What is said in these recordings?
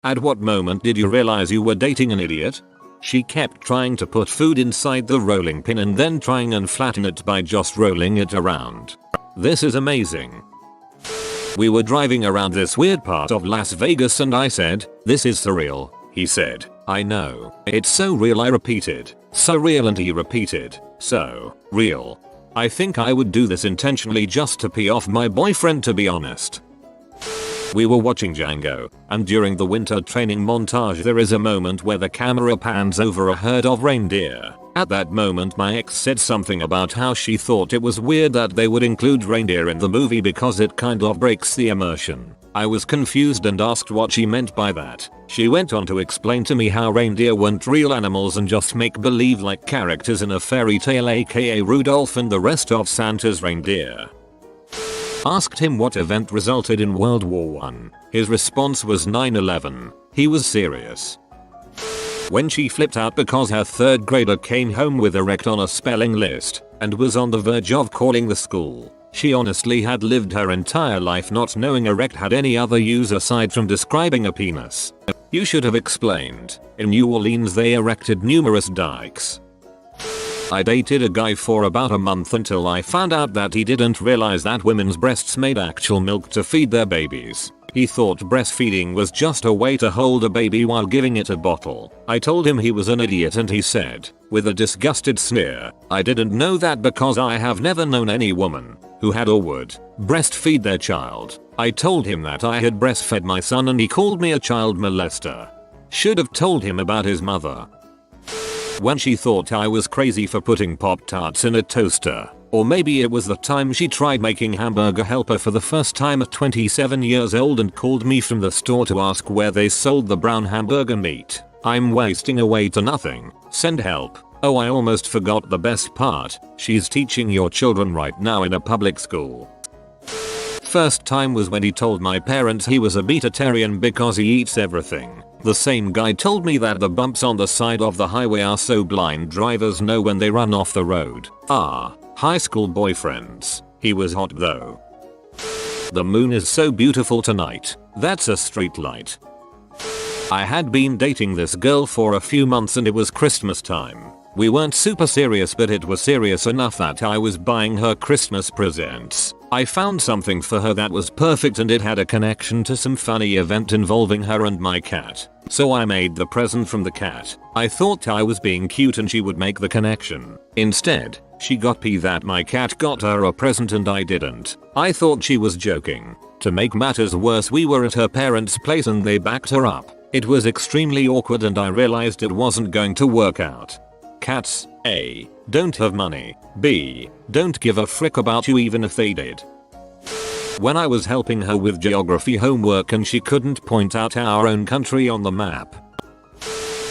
At what moment did you realize you were dating an idiot? She kept trying to put food inside the rolling pin and then trying and flatten it by just rolling it around. This is amazing. We were driving around this weird part of Las Vegas and I said, "This is surreal." He said, "I know. It's so real." I repeated, "So real," and he repeated, "So real." I think I would do this intentionally just to pee off my boyfriend, to be honest. We were watching Django, and during the winter training montage there is a moment where the camera pans over a herd of reindeer. At that moment my ex said something about how she thought it was weird that they would include reindeer in the movie because it kind of breaks the immersion. I was confused and asked what she meant by that. She went on to explain to me how reindeer weren't real animals and just make believe like characters in a fairy tale, aka Rudolph and the rest of Santa's reindeer. Asked him what event resulted in World War I. His response was 9/11. He was serious. When she flipped out because her third grader came home with erect on a spelling list and was on the verge of calling the school. She honestly had lived her entire life not knowing erect had any other use aside from describing a penis. You should have explained. In New Orleans they erected numerous dikes. I dated a guy for about a month until I found out that he didn't realize that women's breasts made actual milk to feed their babies. He thought breastfeeding was just a way to hold a baby while giving it a bottle. I told him he was an idiot and he said, with a disgusted sneer, "I didn't know that because I have never known any woman who had or would breastfeed their child." I told him that I had breastfed my son and he called me a child molester. Should have told him about his mother. When she thought I was crazy for putting Pop-Tarts in a toaster. Or maybe it was the time she tried making hamburger helper for the first time at 27 years old and called me from the store to ask where they sold the brown hamburger meat. I'm wasting away to nothing. Send help. Oh, I almost forgot the best part. She's teaching your children right now in a public school. First time was when he told my parents he was a vegetarian because he eats everything. The same guy told me that the bumps on the side of the highway are so blind drivers know when they run off the road. High school boyfriends. He was hot though. The moon is so beautiful tonight. That's a street light. I had been dating this girl for a few months and it was Christmas time. We weren't super serious, but it was serious enough that I was buying her Christmas presents. I found something for her that was perfect and it had a connection to some funny event involving her and my cat. So I made the present from the cat. I thought I was being cute and she would make the connection. Instead, she got pee that my cat got her a present and I didn't. I thought she was joking. To make matters worse, we were at her parents' place and they backed her up. It was extremely awkward and I realized it wasn't going to work out. Cats, A, don't have money, B, don't give a frick about you even if they did. When I was helping her with geography homework and she couldn't point out our own country on the map.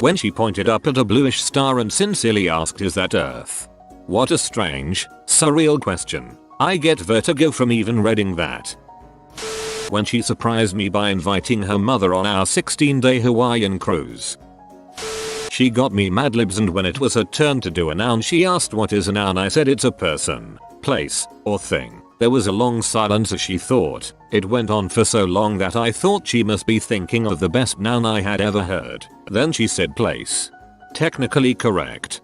When she pointed up at a bluish star and sincerely asked, "Is that Earth?" What a strange, surreal question. I get vertigo from even reading that. When she surprised me by inviting her mother on our 16-day Hawaiian cruise. She got me Mad Libs and when it was her turn to do a noun she asked what is a noun. I said it's a person, place, or thing. There was a long silence as she thought. It went on for so long that I thought she must be thinking of the best noun I had ever heard. Then she said place. Technically correct.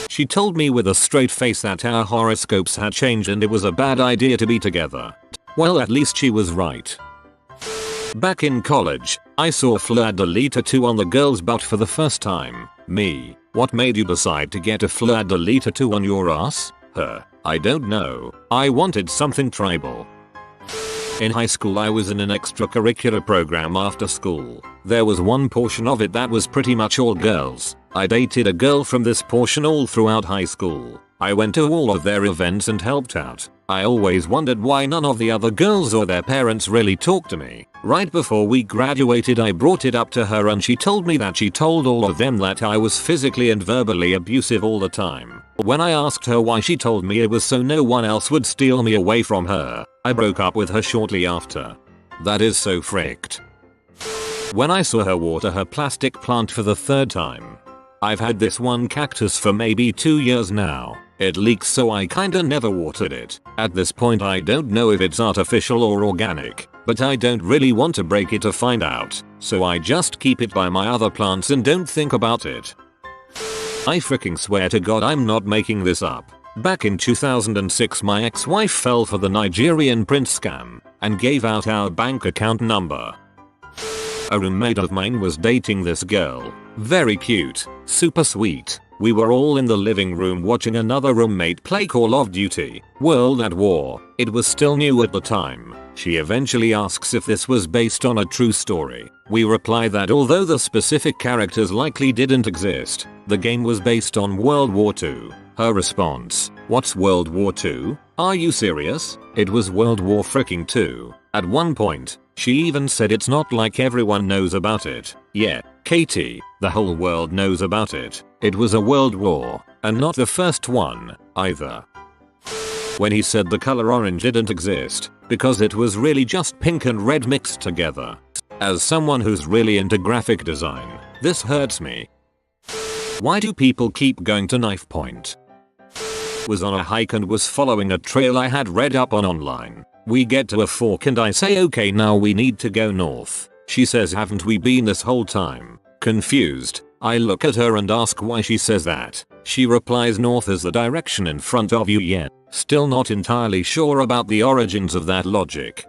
She told me with a straight face that our horoscopes had changed and it was a bad idea to be together. Well, at least she was right. Back in college, I saw fleur-de-lis tattoo on the girl's butt for the first time. Me. What made you decide to get a fleur-de-lis tattoo on your ass? Her. I don't know. I wanted something tribal. In high school I was in an extracurricular program after school. There was one portion of it that was pretty much all girls. I dated a girl from this portion all throughout high school. I went to all of their events and helped out. I always wondered why none of the other girls or their parents really talked to me. Right before we graduated I brought it up to her and she told me that she told all of them that I was physically and verbally abusive all the time. When I asked her why, she told me it was so no one else would steal me away from her. I broke up with her shortly after. That is so fricked. When I saw her water her plastic plant for the third time. I've had this one cactus for maybe 2 years now. It leaks so I kinda never watered it. At this point I don't know if it's artificial or organic. but I don't really want to break it to find out, so I just keep it by my other plants and don't think about it. I freaking swear to God I'm not making this up. Back in 2006 my ex-wife fell for the Nigerian prince scam and gave out our bank account number. A roommate of mine was dating this girl. Very cute, super sweet. We were all in the living room watching another roommate play Call of Duty, World at War. It was still new at the time. She eventually asks if this was based on a true story. We reply that although the specific characters likely didn't exist, the game was based on World War II. Her response, "What's World War II? Are you serious? It was World War freaking II. At one point, she even said it's not like everyone knows about it. Yeah, Katie, the whole world knows about it. It was a world war, and not the first one, either." When he said the color orange didn't exist, because it was really just pink and red mixed together. As someone who's really into graphic design, this hurts me. Why do people keep going to knife point? Was on a hike and was following a trail I had read up on online. We get to a fork and I say, "Okay, now we need to go north." She says, "Haven't we been this whole time?" Confused, I look at her and ask why she says that. She replies, "North is the direction in front of you." Yeah, still not entirely sure about the origins of that logic.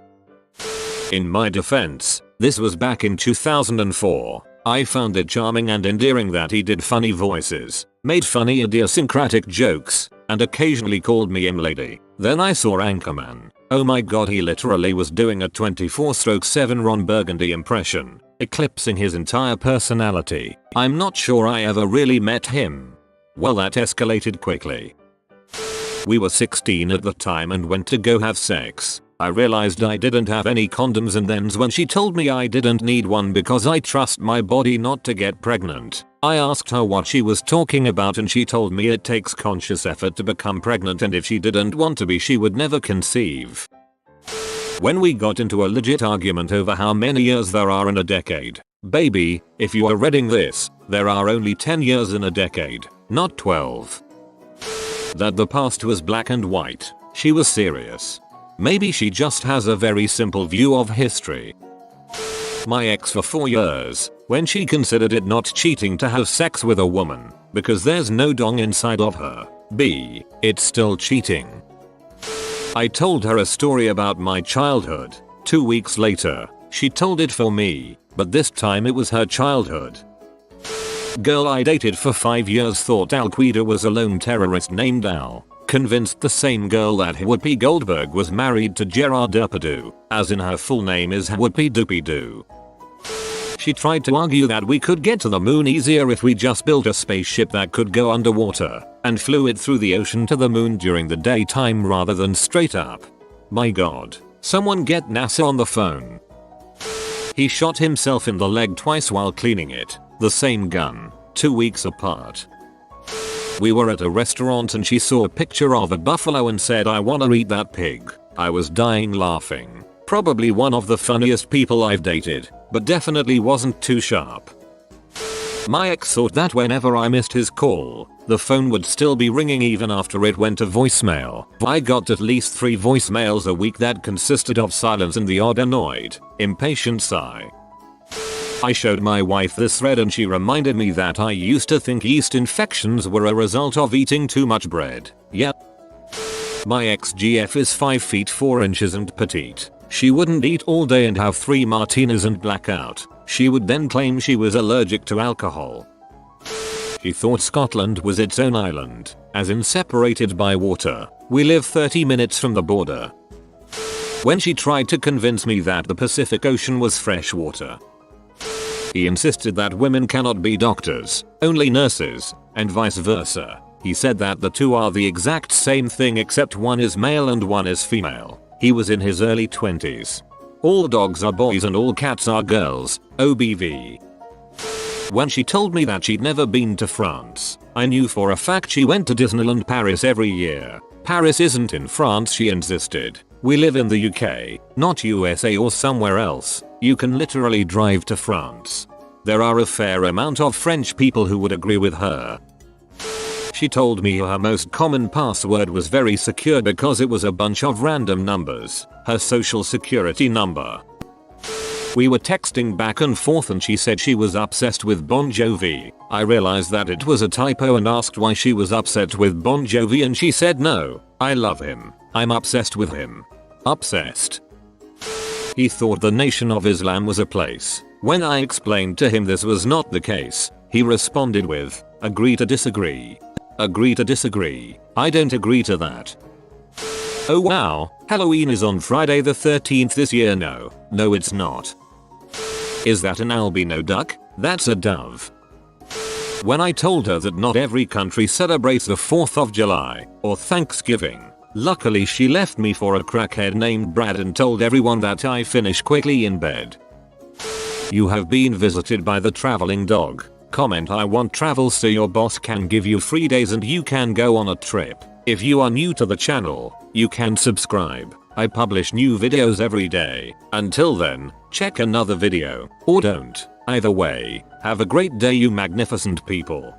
In my defense, this was back in 2004. I found it charming and endearing that he did funny voices, made funny idiosyncratic jokes, and occasionally called me M-Lady. Then I saw Anchorman. Oh my god, he literally was doing a 24/7 Ron Burgundy impression, eclipsing his entire personality. I'm not sure I ever really met him. Well, that escalated quickly. We were 16 at the time and went to go have sex. I realized I didn't have any condoms, and then's when she told me I didn't need one because I trust my body not to get pregnant. I asked her what she was talking about and she told me it takes conscious effort to become pregnant, and if she didn't want to be, she would never conceive. When we got into a legit argument over how many years there are in a decade. Baby, if you are reading this, there are only 10 years in a decade, not 12. That the past was black and white. She was serious. Maybe she just has a very simple view of history. My ex for 4 years, when she considered it not cheating to have sex with a woman, because there's no dong inside of her. B, it's still cheating. I told her a story about my childhood. 2 weeks later, she told it for me, but this time it was her childhood. Girl I dated for 5 years thought Al Qaeda was a lone terrorist named Al. Convinced the same girl that Whoopi Goldberg was married to Gerard Depardieu, as in her full name is Whoopi Doopy-Doo. She tried to argue that we could get to the moon easier if we just built a spaceship that could go underwater, and flew it through the ocean to the moon during the daytime rather than straight up. My god, someone get NASA on the phone. He shot himself in the leg twice while cleaning it, the same gun, 2 weeks apart. We were at a restaurant and she saw a picture of a buffalo and said, "I wanna eat that pig." I was dying laughing. Probably one of the funniest people I've dated, but definitely wasn't too sharp. My ex thought that whenever I missed his call, the phone would still be ringing even after it went to voicemail. I got at least 3 voicemails a week that consisted of silence and the odd annoyed, impatient sigh. I showed my wife this thread and she reminded me that I used to think yeast infections were a result of eating too much bread. Yep. My ex-GF is 5 feet 4 inches and petite. She wouldn't eat all day and have 3 martinis and black out. She would then claim she was allergic to alcohol. She thought Scotland was its own island, as in separated by water. We live 30 minutes from the border. When she tried to convince me that the Pacific Ocean was fresh water, he insisted that women cannot be doctors, only nurses, and vice versa. He said that the two are the exact same thing except one is male and one is female. He was in his early 20s. All dogs are boys and all cats are girls, OBV. When she told me that she'd never been to France, I knew for a fact she went to Disneyland Paris every year. Paris isn't in France, she insisted. We live in the UK, not USA or somewhere else. You can literally drive to France. There are a fair amount of French people who would agree with her. She told me her most common password was very secure because it was a bunch of random numbers, her social security number. We were texting back and forth and she said she was obsessed with Bon Jovi. I realized that it was a typo and asked why she was upset with Bon Jovi and she said no, I love him. I'm obsessed with him. Obsessed. He thought the Nation of Islam was a place. When I explained to him this was not the case, he responded with, agree to disagree. Agree to disagree. I don't agree to that. Oh wow, Halloween is on Friday the 13th this year. No it's not. Is that an albino duck? That's a dove. When I told her that not every country celebrates the 4th of July or Thanksgiving, luckily she left me for a crackhead named Brad and told everyone that I finish quickly in bed. You have been visited by the traveling dog. Comment I want travel so your boss can give you free days and you can go on a trip. If you are new to the channel, you can subscribe. I publish new videos every day. Until then, check another video, or don't. Either way, have a great day you magnificent people.